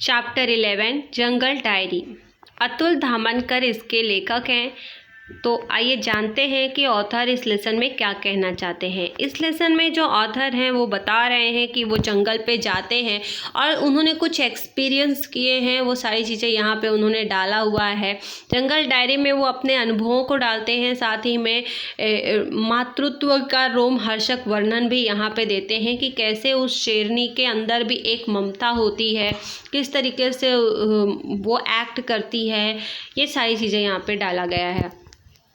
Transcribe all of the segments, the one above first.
Chapter 11 जंगल diary. Atul Dhamankar इसके लेखक हैं। तो आइए जानते हैं कि ऑथर इस लेसन में क्या कहना चाहते हैं। इस लेसन में जो ऑथर हैं वो बता रहे हैं कि वो जंगल पे जाते हैं और उन्होंने कुछ एक्सपीरियंस किए हैं, वो सारी चीज़ें यहाँ पे उन्होंने डाला हुआ है। जंगल डायरी में वो अपने अनुभवों को डालते हैं, साथ ही में मातृत्व का रोमहर्षक वर्णन भी यहाँ पे देते हैं कि कैसे उस शेरनी के अंदर भी एक ममता होती है, किस तरीके से वो एक्ट करती है, ये सारी चीज़ें यहाँ पे डाला गया है।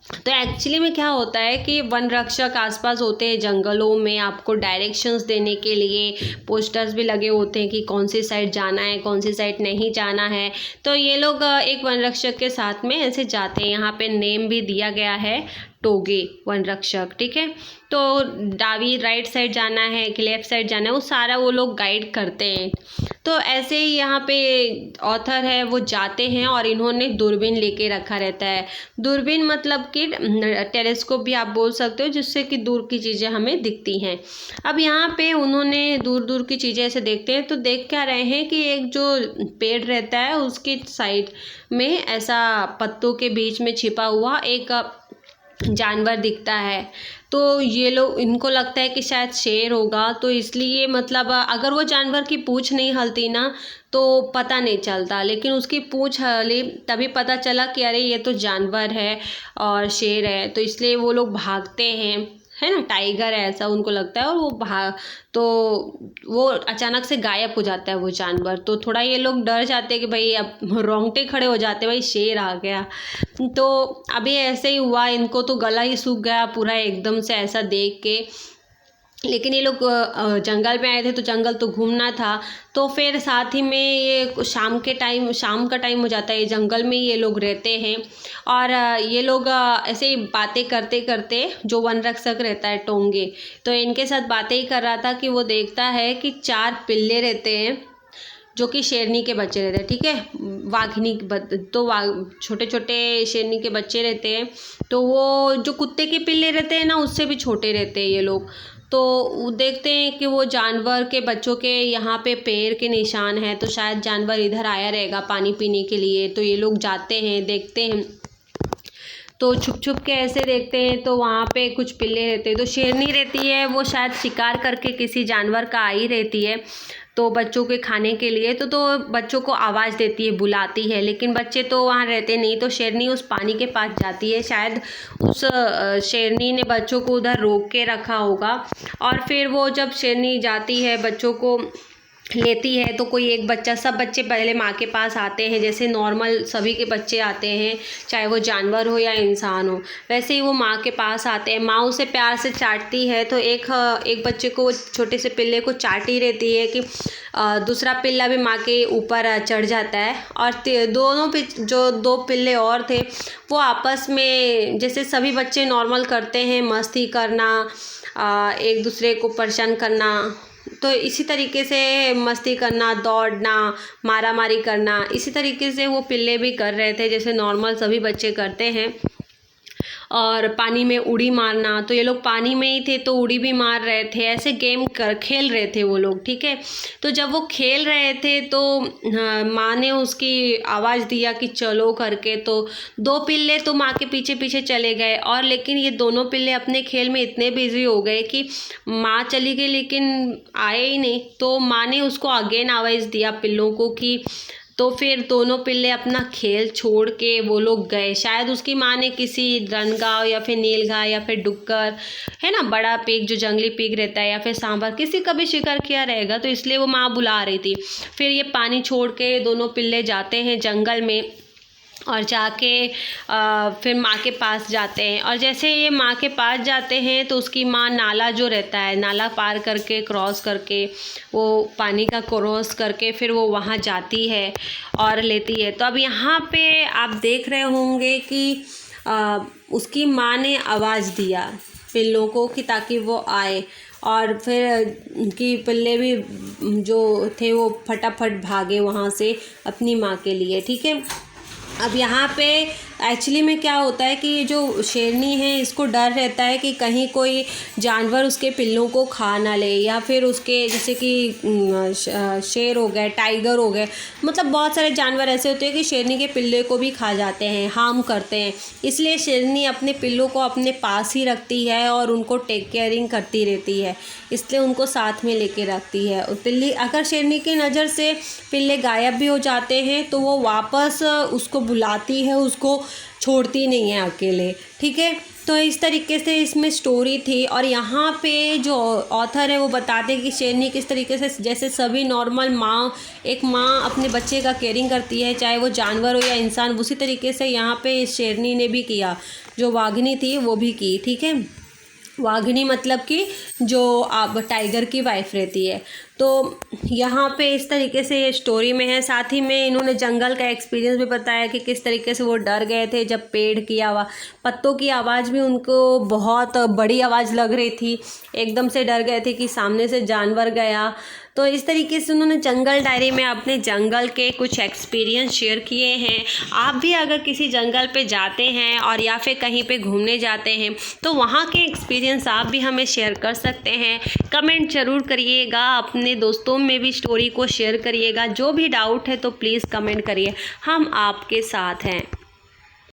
तो एक्चुअली में क्या होता है कि वन रक्षक आसपास होते हैं जंगलों में, आपको डायरेक्शंस देने के लिए पोस्टर्स भी लगे होते हैं कि कौन सी साइड जाना है, कौन सी साइड नहीं जाना है। तो ये लोग एक वन रक्षक के साथ में ऐसे जाते हैं। यहाँ पे नेम भी दिया गया है, टोगे वन रक्षक, ठीक है। तो दावी राइट साइड जाना है कि लेफ़्ट साइड जाना है, वो सारा वो लोग गाइड करते हैं। तो ऐसे ही यहाँ पे ऑथर है वो जाते हैं और इन्होंने दूरबीन लेके रखा रहता है। दूरबीन मतलब कि टेलीस्कोप भी आप बोल सकते हो, जिससे कि दूर की चीज़ें हमें दिखती हैं। अब यहाँ पे उन्होंने दूर दूर की चीज़ें ऐसे देखते हैं तो देख क्या रहे हैं कि एक जो पेड़ रहता है उसकी साइड में ऐसा पत्तों के बीच में छिपा हुआ एक जानवर दिखता है। तो ये लोग, इनको लगता है कि शायद शेर होगा, तो इसलिए मतलब अगर वो जानवर की पूँछ नहीं हिलती ना तो पता नहीं चलता, लेकिन उसकी पूँछ हिली तभी पता चला कि अरे ये तो जानवर है और शेर है। तो इसलिए वो लोग भागते हैं, है ना, टाइगर है ऐसा उनको लगता है, और वो अचानक से गायब हो जाता है वो जानवर। तो थोड़ा ये लोग डर जाते हैं कि भाई अब रोंगटे खड़े हो जाते हैं, भाई शेर आ गया। तो अभी ऐसे ही हुआ, इनको तो गला ही सूख गया पूरा एकदम से ऐसा देख के। लेकिन ये लोग जंगल में आए थे तो जंगल तो घूमना था। तो फिर साथ ही में ये शाम का टाइम हो जाता है, ये जंगल में ये लोग रहते हैं। और ये लोग ऐसे ही बातें करते करते, जो वन रक्षक रहता है टोंगे, तो इनके साथ बातें ही कर रहा था कि वो देखता है कि 4 पिल्ले रहते हैं जो कि शेरनी के बच्चे रहते हैं, ठीक है। वाघिनी तो छोटे छोटे शेरनी के बच्चे रहते हैं। तो वो जो कुत्ते के पिल्ले रहते हैं ना, उससे भी छोटे रहते हैं ये लोग। तो देखते हैं कि वो जानवर के बच्चों के यहाँ पे पैर के निशान हैं, तो शायद जानवर इधर आया रहेगा पानी पीने के लिए। तो ये लोग जाते हैं, देखते हैं, तो छुप छुप के ऐसे देखते हैं तो वहाँ पे कुछ पिल्ले रहते हैं। तो शेरनी रहती है, वो शायद शिकार करके किसी जानवर का आई रहती है तो बच्चों के खाने के लिए। तो बच्चों को आवाज़ देती है, बुलाती है, लेकिन बच्चे तो वहाँ रहते नहीं। तो शेरनी उस पानी के पास जाती है, शायद उस शेरनी ने बच्चों को उधर रोक के रखा होगा। और फिर वो जब शेरनी जाती है बच्चों को लेती है तो कोई एक बच्चा, सब बच्चे पहले माँ के पास आते हैं, जैसे नॉर्मल सभी के बच्चे आते हैं, चाहे वो जानवर हो या इंसान हो, वैसे ही वो माँ के पास आते हैं। माँ उसे प्यार से चाटती है। तो एक बच्चे को, छोटे से पिल्ले को चाटी रहती है कि दूसरा पिल्ला भी माँ के ऊपर चढ़ जाता है। और जो 2 पिल्ले और थे वो आपस में, जैसे सभी बच्चे नॉर्मल करते हैं, मस्ती करना, एक दूसरे को परेशान करना, तो इसी तरीके से मस्ती करना, दौड़ना, मारामारी करना, इसी तरीके से वो पिल्ले भी कर रहे थे, जैसे नॉर्मल सभी बच्चे करते हैं। और पानी में उड़ी मारना, तो ये लोग पानी में ही थे तो उड़ी भी मार रहे थे, ऐसे गेम खेल रहे थे वो लोग, ठीक है। तो जब वो खेल रहे थे तो माँ ने उसकी आवाज़ दिया कि चलो करके। तो 2 पिल्ले तो माँ के पीछे पीछे चले गए, और लेकिन ये दोनों पिल्ले अपने खेल में इतने बिजी हो गए कि माँ चली गई लेकिन आए ही नहीं। तो माँ ने उसको अगेन आवाज़ दिया पिल्लों को कि, तो फिर दोनों पिल्ले अपना खेल छोड़ के वो लोग गए। शायद उसकी माँ ने किसी रनगांव या फिर नीलगाय या फिर डुक्कर, है ना, बड़ा पीक जो जंगली पीक रहता है, या फिर सांभर, किसी का भी शिकार किया रहेगा, तो इसलिए वो माँ बुला रही थी। फिर ये पानी छोड़ के दोनों पिल्ले जाते हैं जंगल में, और जाके फिर माँ के पास जाते हैं। और जैसे ये माँ के पास जाते हैं तो उसकी माँ नाला जो रहता है, नाला पार करके, क्रॉस करके, वो पानी का क्रॉस करके फिर वो वहाँ जाती है और लेती है। तो अब यहाँ पे आप देख रहे होंगे कि उसकी माँ ने आवाज़ दिया पिल्लों को कि ताकि वो आए, और फिर उनकी पिल्ले भी जो थे वो फटाफट भागे वहाँ से अपनी माँ के लिए, ठीक है। अब यहाँ पे एक्चुअली में क्या होता है कि ये जो शेरनी है इसको डर रहता है कि कहीं कोई जानवर उसके पिल्लों को खा ना ले, या फिर उसके जैसे कि शेर हो गए, टाइगर हो गए, मतलब बहुत सारे जानवर ऐसे होते हैं कि शेरनी के पिल्ले को भी खा जाते हैं, हार्म करते हैं। इसलिए शेरनी अपने पिल्लों को अपने पास ही रखती है और उनको टेक केयरिंग करती रहती है, इसलिए उनको साथ में लेके रखती है। और पिल्ली, अगर शेरनी की नज़र से पिल्ले गायब भी हो जाते हैं तो वो वापस उसको बुलाती है, उसको छोड़ती नहीं है अकेले, ठीक है। तो इस तरीके से इसमें स्टोरी थी। और यहाँ पे जो ऑथर है वो बताते हैं कि शेरनी किस तरीके से, जैसे सभी नॉर्मल एक माँ अपने बच्चे का केयरिंग करती है, चाहे वो जानवर हो या इंसान, उसी तरीके से यहाँ पे शेरनी ने भी किया, जो वाघिनी थी वो भी की, ठीक है। वाघिनी मतलब कि जो अब टाइगर की वाइफ रहती है। तो यहाँ पे इस तरीके से ये स्टोरी में है। साथ ही में इन्होंने जंगल का एक्सपीरियंस भी बताया कि किस तरीके से वो डर गए थे जब पेड़ की आवाज़, पत्तों की आवाज़ भी उनको बहुत बड़ी आवाज़ लग रही थी, एकदम से डर गए थे कि सामने से जानवर गया। तो इस तरीके से उन्होंने जंगल डायरी में अपने जंगल के कुछ एक्सपीरियंस शेयर किए हैं। आप भी अगर किसी जंगल पे जाते हैं और या फिर कहीं पे घूमने जाते हैं तो वहाँ के एक्सपीरियंस आप भी हमें शेयर कर सकते हैं। कमेंट ज़रूर करिएगा, अपने दोस्तों में भी स्टोरी को शेयर करिएगा। जो भी डाउट है तो प्लीज़ कमेंट करिए, हम आपके साथ हैं।